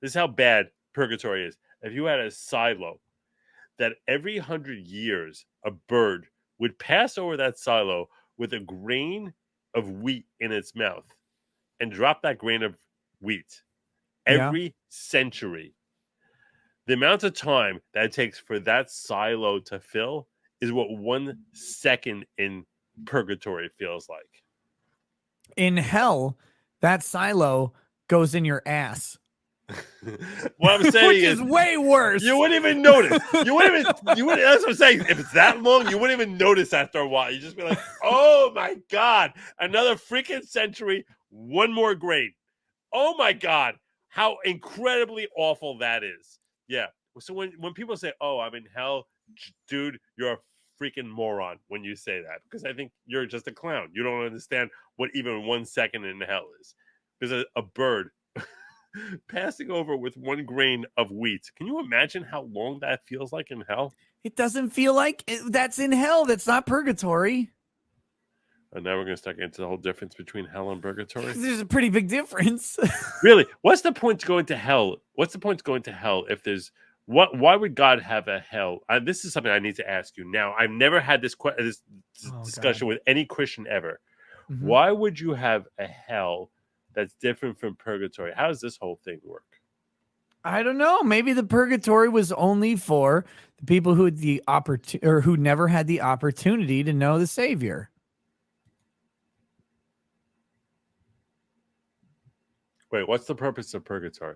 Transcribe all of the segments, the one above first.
This is how bad purgatory is. If you had a silo that every 100 years a bird would pass over that silo with a grain of wheat in its mouth and drop that grain of wheat Yeah. every century, the amount of time that it takes for that silo to fill is what 1 second in purgatory feels like. In hell, that silo goes in your ass. What I'm saying Which is way worse. You wouldn't even notice. You wouldn't. That's what I'm saying. If it's that long, you wouldn't even notice after a while. You just be like, "Oh my god, another freaking century, one more grain. Oh my god, how incredibly awful that is." Yeah. So when people say, "Oh, I'm in hell," dude, you're a freaking moron when you say that, because I think you're just a clown. You don't understand what even 1 second in hell is. Because a bird passing over with 1 grain of wheat. Can you imagine how long that feels like in hell? It doesn't feel like that's in hell. That's not purgatory. And now we're going to start getting into the whole difference between hell and purgatory. There's a pretty big difference. Really? What's the point to going to hell? What's the point to going to hell if there's why would God have a hell? This is something I need to ask you. Now, I've never had this discussion with any Christian ever. Mm-hmm. Why would you have a hell that's different from purgatory? How does this whole thing work? I don't know. Maybe the purgatory was only for the people who had the opportunity, or who never had the opportunity to know the Savior. Wait, what's the purpose of purgatory?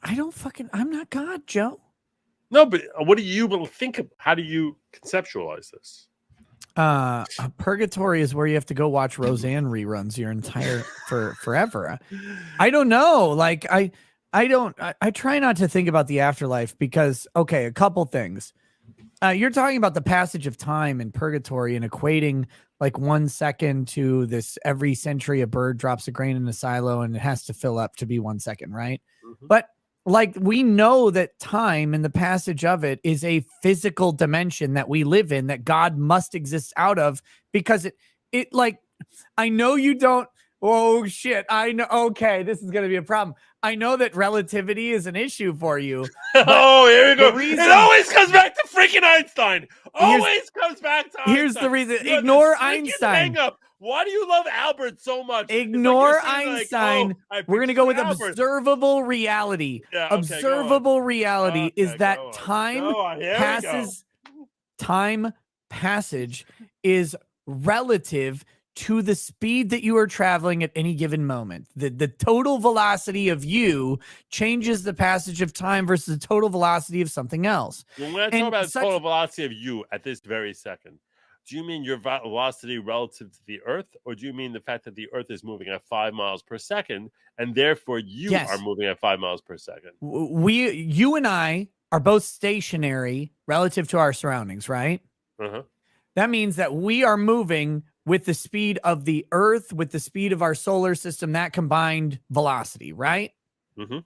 I'm not God, Joe. No, but what do you think of? How do you conceptualize this? Purgatory is where you have to go watch Roseanne reruns your entire forever. I don't know. Like I try not to think about the afterlife because, okay, a couple things. You're talking about the passage of time in purgatory and equating like 1 second to this every century a bird drops a grain in a silo and it has to fill up to be 1 second, right? Mm-hmm. But like we know that time and the passage of it is a physical dimension that we live in, that God must exist out of, because it like, I know you don't. Oh shit. I know. Okay. This is going to be a problem. I know that relativity is an issue for you. Oh, here we go. It always comes back to freaking Einstein. Always comes back to Einstein. Here's the reason. Ignore Einstein. Why do you love Albert so much? Ignore Einstein. Like, we're going to go with observable reality. Yeah, okay, observable reality is that time passes. Time passage is relative to the speed that you are traveling at any given moment. The total velocity of you changes the passage of time versus the total velocity of something else. When I talk about total velocity of you at this very second, do you mean your velocity relative to the Earth, or do you mean the fact that the Earth is moving at 5 miles per second, and therefore you are moving at 5 miles per second? You and I are both stationary relative to our surroundings, right? Uh-huh. That means that we are moving with the speed of the Earth, with the speed of our solar system, that combined velocity, right? Mm-hmm.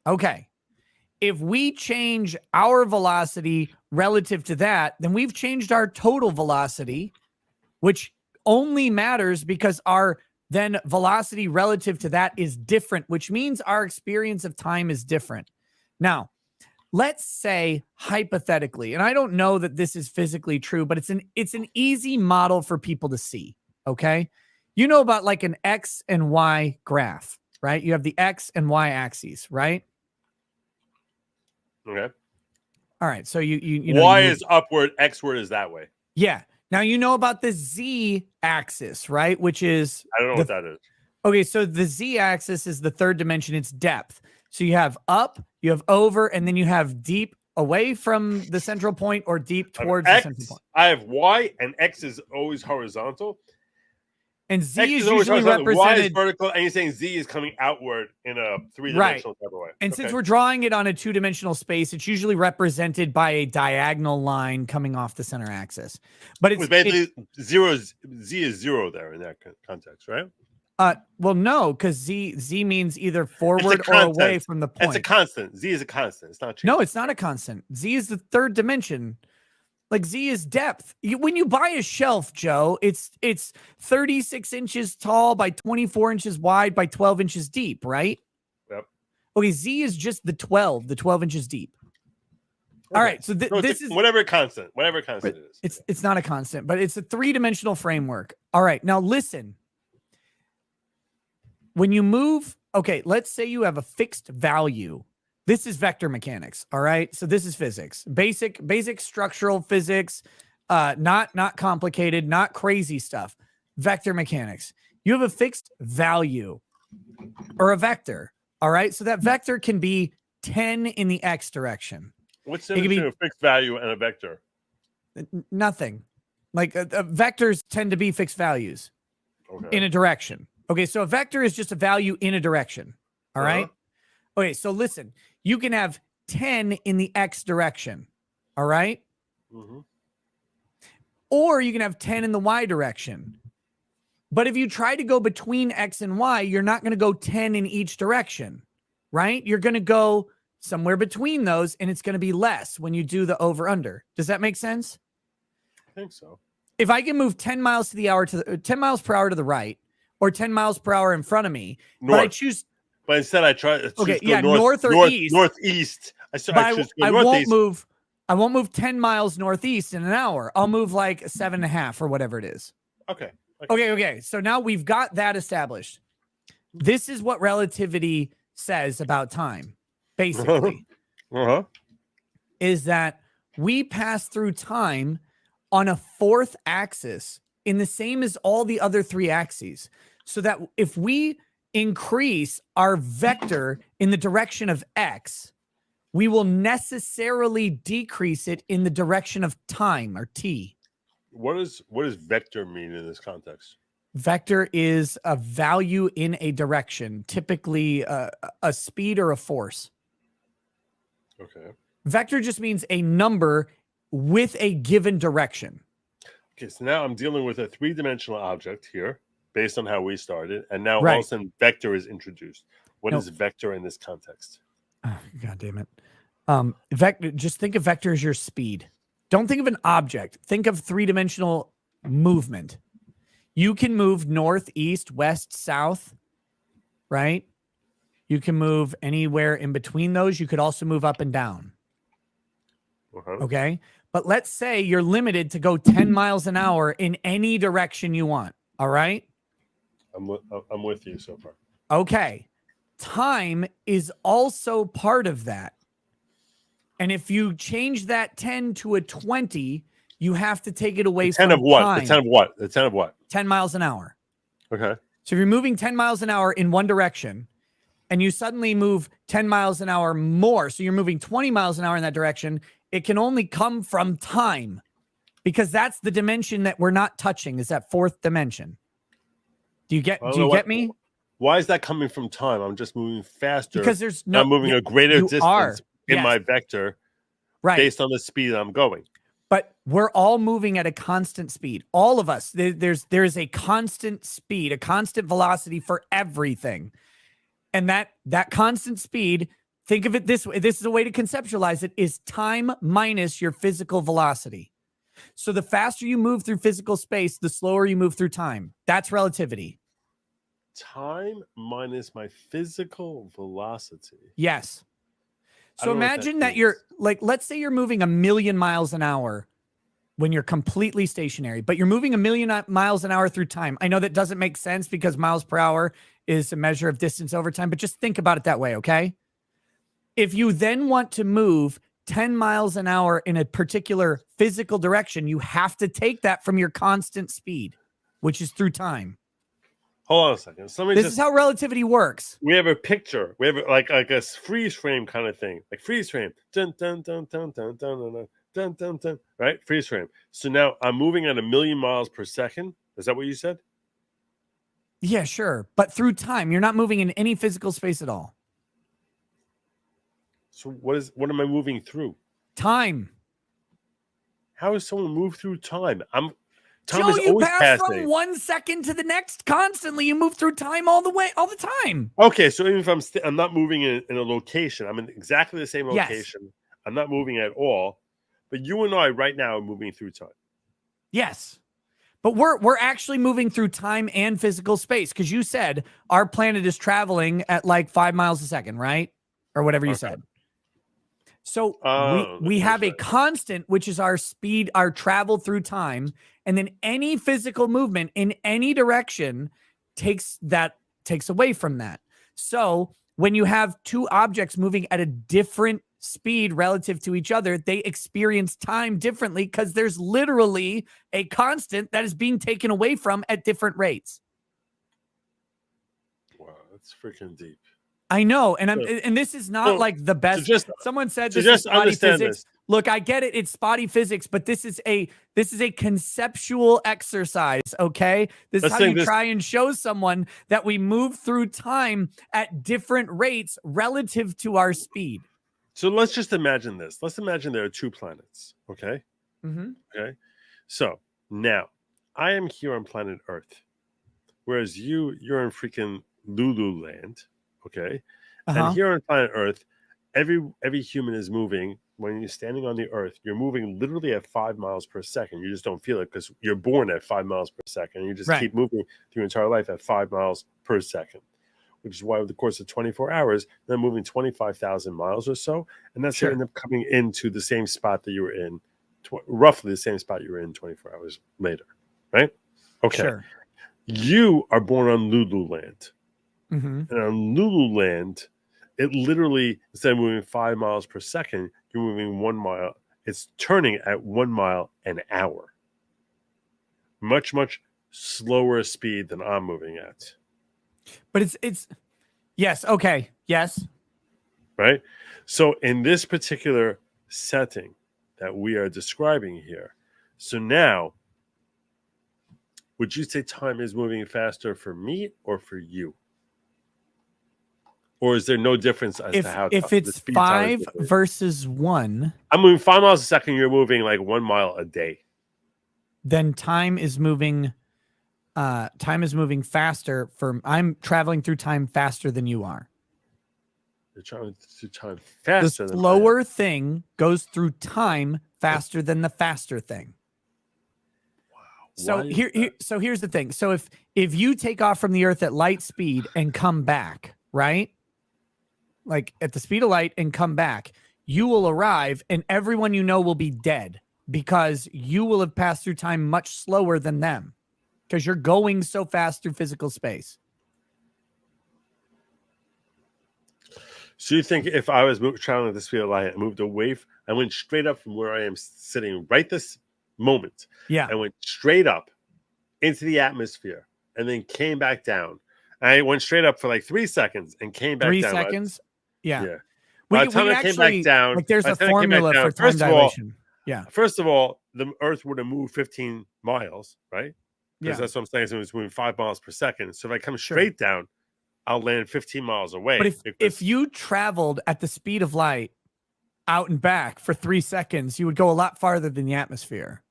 Okay. If we change our velocity relative to that, then we've changed our total velocity, which only matters because our then velocity relative to that is different, which means our experience of time is different. Now, let's say hypothetically, and I don't know that this is physically true, but it's an easy model for people to see. Okay. You know about like an X and Y graph, right? You have the X and Y axes, right? Okay. All right. So you know, Y is upward, Xward is that way. Yeah. Now you know about the Z axis, right? Which is, I don't know what that is. Okay. So the Z axis is the third dimension. It's depth. So you have up, you have over, and then you have deep away from the central point or deep towards the central point. I have Y, and X is always horizontal. And Z is usually represented. Y is vertical, and you're saying Z is coming outward in a three-dimensional type of way. And since we're drawing it on a two-dimensional space, it's usually represented by a diagonal line coming off the center axis. But it's basically zero. Z is zero there in that context, right? Well, no, because Z means either forward or away from the point. It's a constant. Z is a constant. It's not changing. No, it's not a constant. Z is the third dimension. Like Z is depth. When you buy a shelf, Joe, it's 36 inches tall by 24 inches wide by 12 inches deep, right? Yep. Okay, Z is just the 12 inches deep. All Okay. right, so So this is whatever constant it is. it's not a constant, but it's a three-dimensional framework. All right, now listen. When you move, okay, let's say you have a fixed value. This is vector mechanics, all right? So this is physics. Basic structural physics, not complicated, not crazy stuff. Vector mechanics. You have a fixed value or a vector, all right? So that vector can be 10 in the x direction. What's the difference between a fixed value and a vector? Nothing. Like vectors tend to be fixed values in a direction. Okay, so a vector is just a value in a direction. All right. Okay, so listen, you can have 10 in the x direction. All right. Or you can have 10 in the y direction. But if you try to go between x and y, you're not going to go 10 in each direction, right? You're going to go somewhere between those, and it's going to be less when you do the over under. Does that make sense? I think so. If I can move 10 miles to the hour to the 10 miles per hour to the right, or 10 miles per hour in front of me, but I choose. But instead, I try. Okay, yeah, north or east. Northeast. I won't move 10 miles northeast in an hour. I'll move like 7.5 or whatever it is. Okay. So now we've got that established. This is what relativity says about time, basically. Is that we pass through time on a fourth axis in the same as all the other three axes. So that if we increase our vector in the direction of x, we will necessarily decrease it in the direction of time or t. What does vector mean in this context? Vector is a value in a direction, typically a speed or a force. Okay. Vector just means a number with a given direction. Okay, so now I'm dealing with a three-dimensional object here, based on how we started, and now all of a sudden vector is introduced. What is vector in this context? Oh, God damn it. Vector. Just think of vector as your speed. Don't think of an object. Think of three-dimensional movement. You can move north, east, west, south, right? You can move anywhere in between those. You could also move up and down. Okay. But let's say you're limited to go 10 miles an hour in any direction you want. All right. I'm with you so far. Okay. Time is also part of that. And if you change that 10 to a 20, you have to take it away from 10 of what? time. The 10 of what? The 10 of what? 10 miles an hour. Okay. So if you're moving 10 miles an hour in one direction and you suddenly move 10 miles an hour more, so you're moving 20 miles an hour in that direction, it can only come from time because that's the dimension that we're not touching, is that fourth dimension. Do you get me? Why is that coming from time? I'm just moving faster. Because I'm moving a greater distance in my vector based on the speed I'm going. But we're all moving at a constant speed. All of us. There is a constant speed, a constant velocity for everything. And that constant speed, think of it this way. This is a way to conceptualize it, is time minus your physical velocity. So the faster you move through physical space, the slower you move through time. That's relativity. Time minus my physical velocity. Yes. So imagine that you're like, let's say you're moving 1,000,000 miles an hour when you're completely stationary, but you're moving 1,000,000 miles an hour through time. I know that doesn't make sense because miles per hour is a measure of distance over time, but just think about it that way, okay? If you then want to move 10 miles an hour in a particular physical direction, you have to take that from your constant speed, which is through time. Hold on a second. This is how relativity works. We have a picture. We have like a freeze frame kind of thing. Like freeze frame. Dun, dun, dun, dun, dun, dun, dun, dun, dun, dun, right? Freeze frame. So now I'm moving at 1,000,000 miles per second. Is that what you said? Yeah, sure. But through time, you're not moving in any physical space at all. So what am I moving through? Time. How is someone move through time? Joe, you pass from 1 second to the next constantly. You move through time all the time. Okay, so even if I'm not moving in a location, I'm in exactly the same location. Yes. I'm not moving at all. But you and I right now are moving through time. Yes. But we're actually moving through time and physical space because you said our planet is traveling at like 5 miles a second, right? or whatever you Okay. said. So Oh, we have a okay. constant, which is our speed, our travel through time, and then any physical movement in any direction takes away from that. So when you have two objects moving at a different speed relative to each other, they experience time differently because there's literally a constant that is being taken away from at different rates. Wow, that's freaking deep. I know, and So- and this is not so- like the best. Someone said so this is just spotty understand physics. this. Look, I get it; it's spotty physics, but this is a conceptual exercise. Okay, this is Let's how think you this- try and show someone that we move through time at different rates relative to our speed. So let's just imagine this. Let's imagine there are two planets. Okay. Mm-hmm. Okay. So now I am here on planet Earth, whereas you're in freaking Lululand. Okay. Uh-huh. And here on planet Earth, every human is moving. When you're standing on the Earth, you're moving literally at 5 miles per second. You just don't feel it because you're born at 5 miles per second. And you just Right. keep moving through your entire life at 5 miles per second, which is why over the course of 24 hours, they're moving 25,000 miles or so. And that's Sure. going to end up coming into the same spot that you were in, roughly the same spot you were in 24 hours later, right? Okay. Sure. You are born on Lululand. Mm-hmm. And on Lululand, it literally, instead of moving 5 miles per second, you're moving 1 mile. It's turning at 1 mile an hour. Much, much slower speed than I'm moving at. But it's yes, okay, yes. Right? So in this particular setting that we are describing here, so now, would you say time is moving faster for me or for you? Or is there no difference as to how If the it's speed time 5 is moving? versus 1, I'm moving 5 miles a second, you're moving like 1 mile a day. then time is moving faster I'm traveling through time faster than you are. You're trying to time The faster than I am. slower thing goes through time faster than the faster thing. So Why is that? so here's the thing. So if you take off from the earth at light speed and come back, right? Like at the speed of light and come back, you will arrive and everyone you know will be dead because you will have passed through time much slower than them because you're going so fast through physical space. So you think if I was traveling at the speed of light and moved away, I went straight up from where I am sitting right this moment. Yeah. I went straight up into the atmosphere and then came back down. I went straight up for like 3 seconds and came back 3 down. seconds. Yeah. Yeah. By the time I came back down, like there's by a the time I came back formula down, for time first of all- dilation. Yeah. First of all, the Earth would have moved 15 miles, right? Because Yeah. that's what I'm saying. So it's moving 5 miles per second. So if I come Sure. straight down, I'll land 15 miles away. But if because- you traveled at the speed of light out and back for 3 seconds, you would go a lot farther than the atmosphere.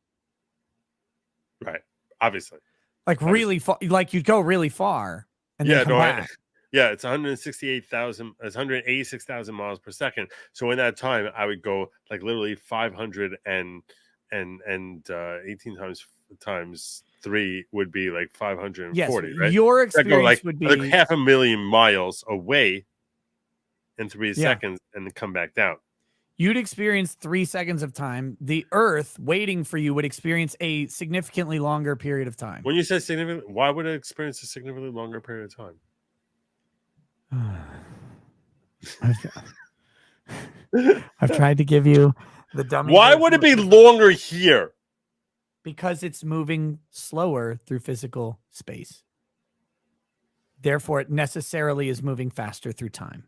right, obviously. Like really far, like you'd go really far and then come back. Yeah, it's 186,000 miles per second. So in that time, I would go like literally 500 and 18 times 3 would be like 540, Yes, right? your I'd experience go like, would be like 500,000 miles away in 3 Yeah. seconds and then come back down. you'd experience 3 seconds of time. The Earth waiting for you would experience a significantly longer period of time. When you say significant, why would it experience a significantly longer period of time? I've tried to give you the dummy. Why version would it of be it. longer here? Because it's moving slower through physical space. Therefore, it necessarily is moving faster through time.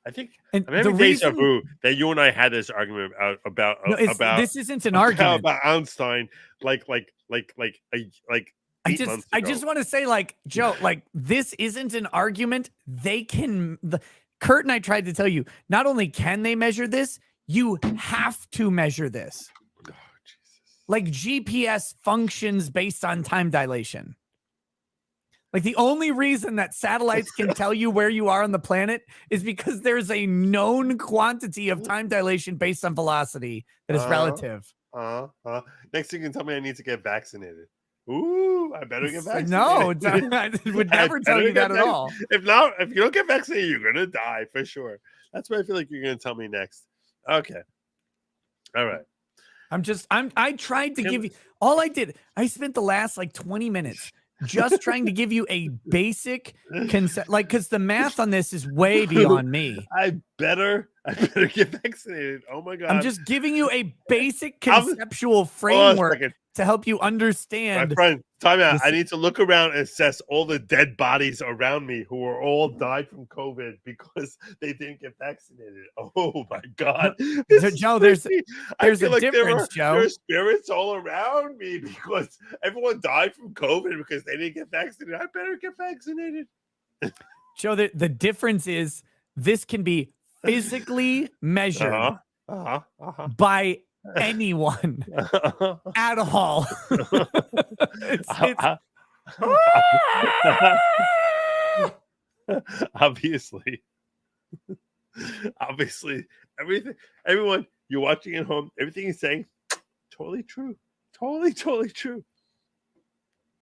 I think And I'm having deja vu that you and I had this argument about this isn't an argument. about Einstein, like I 8 months ago. just want to say, like, Joe, like, this isn't an argument. Kurt and I tried to tell you, not only can they measure this, you have to measure this. Oh, Jesus. Like GPS functions based on time dilation. Like the only reason that satellites can tell you where you are on the planet is because there's a known quantity of time dilation based on velocity that is relative. Next thing you can tell me I need to get vaccinated. Ooh, I better get vaccinated. No, I would never tell you that at all. If not, if you don't get vaccinated, you're gonna die for sure. That's what I feel like you're gonna tell me next. Okay. All right. I tried to give you all I did. I spent the last like 20 minutes just trying to give you a basic concept, like, because the math on this is way beyond me. I better get vaccinated. Oh my god! I'm just giving you a basic conceptual framework to help you understand. My friend, time out. I need to look around and assess all the dead bodies around me who are all died from COVID because they didn't get vaccinated. Oh my god, Joe! There's a difference, Joe. There are spirits all around me because everyone died from COVID because they didn't get vaccinated. I better get vaccinated. Joe, the difference is this can be physically measured by anyone at all. Obviously, everyone you're watching at home, everything he's saying, totally true. Totally true.